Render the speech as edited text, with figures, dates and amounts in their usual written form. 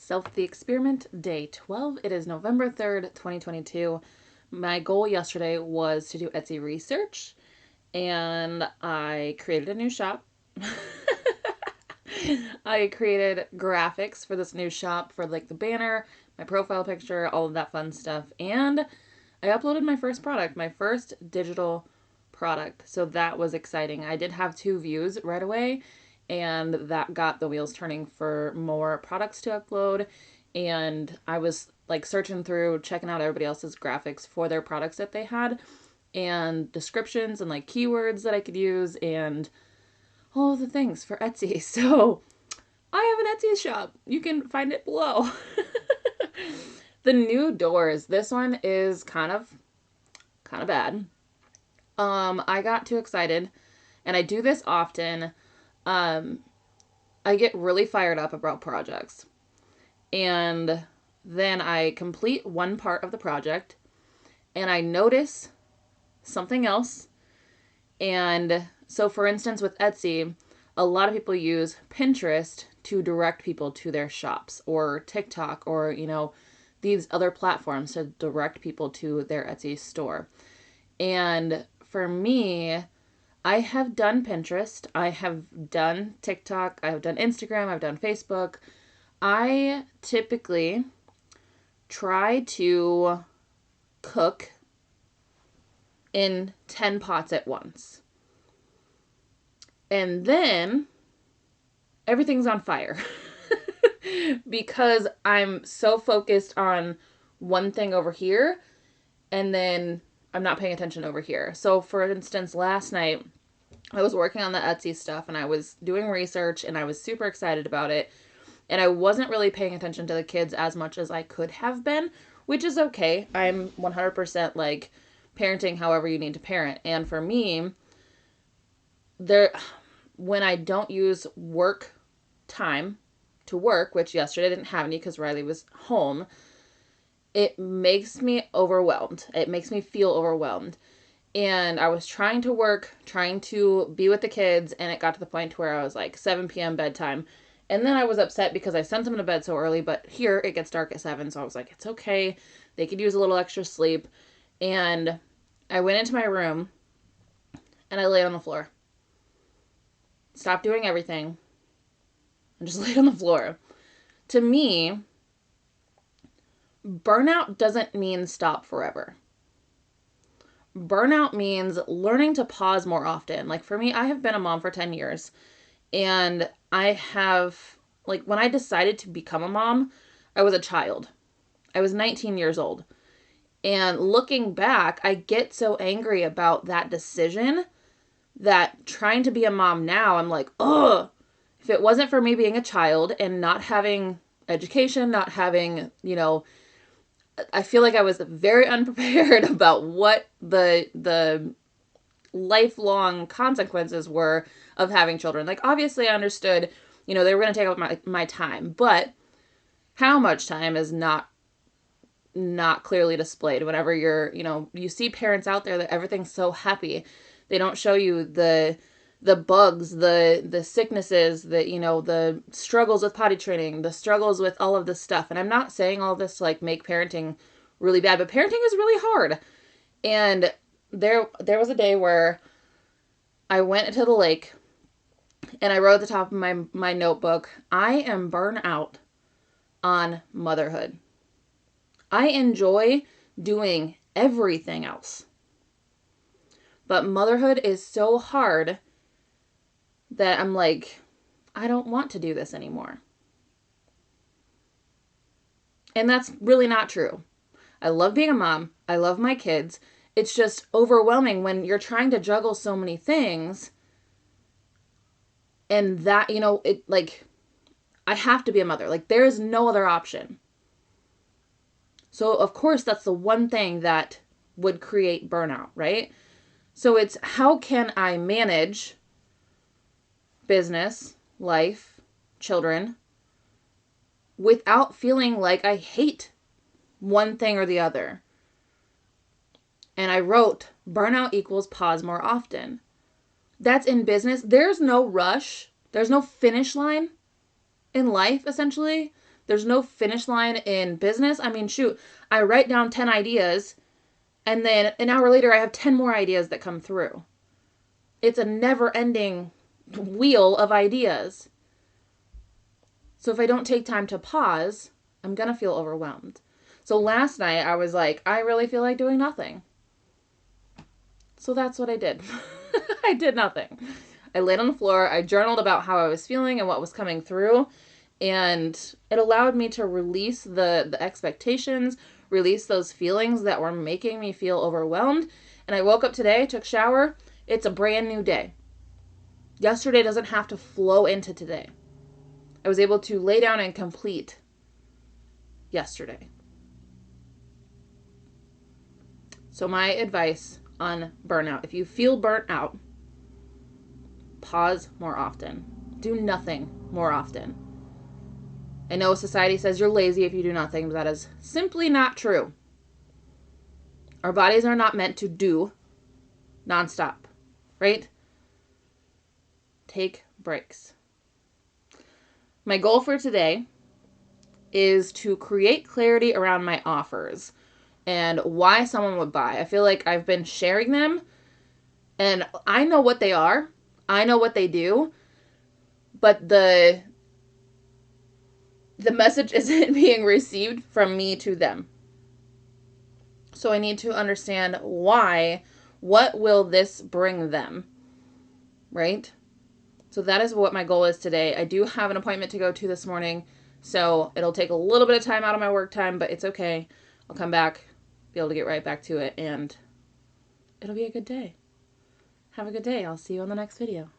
Self the Experiment, day 12. It is November 3rd, 2022. My goal yesterday was to do Etsy research, and I created a new shop. I created graphics for this new shop for like the banner, my profile picture, all of that fun stuff. And I uploaded my first product, my first digital product. So that was exciting. I did have 2 views right away, and that got the wheels turning for more products to upload. And I was like searching through, checking out everybody else's graphics for their products that they had, and descriptions and like keywords that I could use, and all of the things for Etsy. So I have an Etsy shop. You can find it below. The new doors. This one is kind of bad. I got too excited, and I do this often. I get really fired up about projects, and then I complete one part of the project, and I notice something else. And so, for instance, with Etsy, a lot of people use Pinterest to direct people to their shops, or TikTok, or, these other platforms to direct people to their Etsy store. And for me, I have done Pinterest, I have done TikTok, I have done Instagram, I've done Facebook. I typically try to cook in 10 pots at once. And then everything's on fire because I'm so focused on one thing over here, and then I'm not paying attention over here. So for instance, last night I was working on the Etsy stuff, and I was doing research, and I was super excited about it. And I wasn't really paying attention to the kids as much as I could have been, which is okay. I'm 100% like parenting however you need to parent. And for me, when I don't use work time to work, which yesterday I didn't have any because Riley was home, it makes me overwhelmed. It makes me feel overwhelmed. And I was trying to work, trying to be with the kids, and it got to the point where I was like 7 p.m. bedtime. And then I was upset because I sent them to bed so early, but here it gets dark at 7, so I was like, it's okay. They could use a little extra sleep. And I went into my room, and I laid on the floor. Stopped doing everything, and just laid on the floor. To me, burnout doesn't mean stop forever. Burnout means learning to pause more often. Like for me, I have been a mom for 10 years. And I have, like, when I decided to become a mom, I was a child. I was 19 years old. And looking back, I get so angry about that decision that trying to be a mom now, I'm like, ugh. If it wasn't for me being a child and not having education, not having, I feel like I was very unprepared about what the lifelong consequences were of having children. Like, obviously I understood, they were going to take up my time, but how much time is not clearly displayed whenever you see parents out there that everything's so happy. They don't show you the bugs, the sicknesses, the struggles with potty training, the struggles with all of this stuff. And I'm not saying all this to like make parenting really bad, but parenting is really hard. And there was a day where I went to the lake and I wrote at the top of my notebook, I am burnt out on motherhood. I enjoy doing everything else, but motherhood is so hard that I'm like, I don't want to do this anymore. And that's really not true. I love being a mom. I love my kids. It's just overwhelming when you're trying to juggle so many things. And that, it like, I have to be a mother. Like, there is no other option. So, of course, that's the one thing that would create burnout, right? So it's how can I manage business, life, children, without feeling like I hate one thing or the other. And I wrote, burnout equals pause more often. That's in business. There's no rush. There's no finish line in life, essentially. There's no finish line in business. I mean, shoot, I write down 10 ideas and then an hour later I have 10 more ideas that come through. It's a never-ending wheel of ideas. So if I don't take time to pause, I'm going to feel overwhelmed. So last night I was like, I really feel like doing nothing. So that's what I did. I did nothing. I laid on the floor. I journaled about how I was feeling and what was coming through. And it allowed me to release the expectations, release those feelings that were making me feel overwhelmed. And I woke up today, took a shower. It's a brand new day. Yesterday doesn't have to flow into today. I was able to lay down and complete yesterday. So my advice on burnout, if you feel burnt out, pause more often. Do nothing more often. I know society says you're lazy if you do nothing, but that is simply not true. Our bodies are not meant to do nonstop, right? Take breaks. My goal for today is to create clarity around my offers and why someone would buy. I feel like I've been sharing them and I know what they are. I know what they do, but the message isn't being received from me to them. So I need to understand why. What will this bring them? Right? So that is what my goal is today. I do have an appointment to go to this morning, so it'll take a little bit of time out of my work time, but it's okay. I'll come back, be able to get right back to it, and it'll be a good day. Have a good day. I'll see you on the next video.